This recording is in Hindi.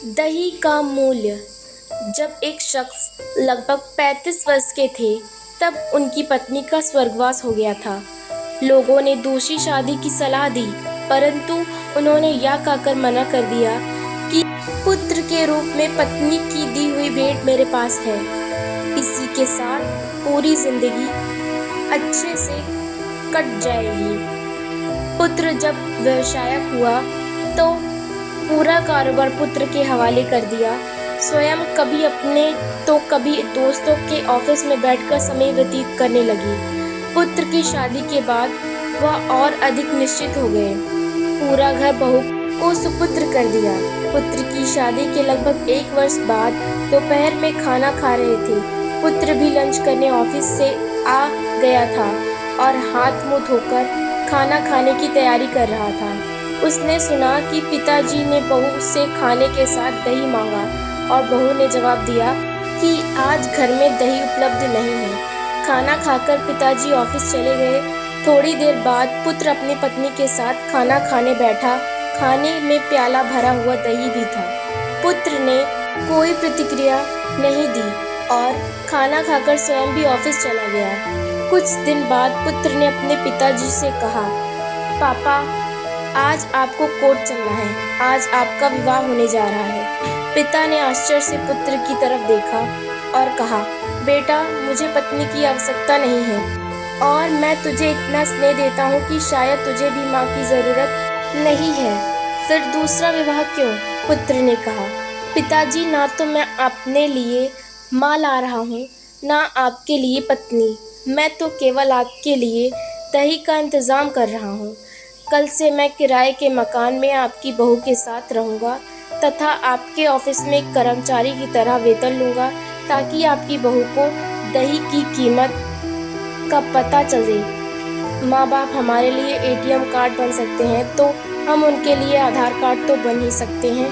दही का मूल्य। जब एक शख्स लगभग 35 वर्ष के थे, तब उनकी पत्नी का स्वर्गवास हो गया था। लोगों ने दूसरी शादी की सलाह दी, परंतु उन्होंने यह कहकर मना कर दिया कि पुत्र के रूप में पत्नी की दी हुई भेंट मेरे पास है। इसी के साथ पूरी जिंदगी अच्छे से कट जाएगी। पुत्र जब व्यवसायक हुआ तो पूरा कारोबार पुत्र के हवाले कर दिया। स्वयं कभी अपने तो कभी दोस्तों के ऑफिस में बैठकर समय व्यतीत करने लगी। पुत्र की शादी के बाद वह और अधिक निश्चित हो गए। पूरा घर बहू को सुपुत्र कर दिया। पुत्र की शादी के लगभग 1 वर्ष बाद दोपहर में खाना खा रहे थे। पुत्र भी लंच करने ऑफिस से आ गया था और हाथ मुंह धोकर खाना खाने की तैयारी कर रहा था। उसने सुना कि पिताजी ने बहू से खाने के साथ दही मांगा और बहू ने जवाब दिया कि आज घर में दही उपलब्ध नहीं है। खाना खाकर पिताजी ऑफिस चले गए। थोड़ी देर बाद पुत्र अपनी पत्नी के साथ खाना खाने बैठा। खाने में प्याला भरा हुआ दही भी था। पुत्र ने कोई प्रतिक्रिया नहीं दी और खाना खाकर स्वयं भी ऑफिस चला गया। कुछ दिन बाद पुत्र ने अपने पिताजी से कहा, पापा, आज आपको कोर्ट चलना है। आज आपका विवाह होने जा रहा है। पिता ने आश्चर्य से पुत्र की तरफ देखा और कहा, बेटा, मुझे पत्नी की आवश्यकता नहीं है और मैं तुझे इतना स्नेह देता हूँ कि शायद तुझे भी माँ की ज़रूरत नहीं है। फिर दूसरा विवाह क्यों? पुत्र ने कहा, पिताजी, ना तो मैं अपने लिए माँ ला रहा हूँ, ना आपके लिए पत्नी। मैं तो केवल आपके लिए दही का इंतज़ाम कर रहा हूँ। कल से मैं किराए के मकान में आपकी बहू के साथ रहूँगा तथा आपके ऑफिस में एक कर्मचारी की तरह वेतन लूँगा, ताकि आपकी बहू को दही की कीमत का पता चले। माँ बाप हमारे लिए ATM कार्ड बन सकते हैं, तो हम उनके लिए आधार कार्ड तो बन ही सकते हैं।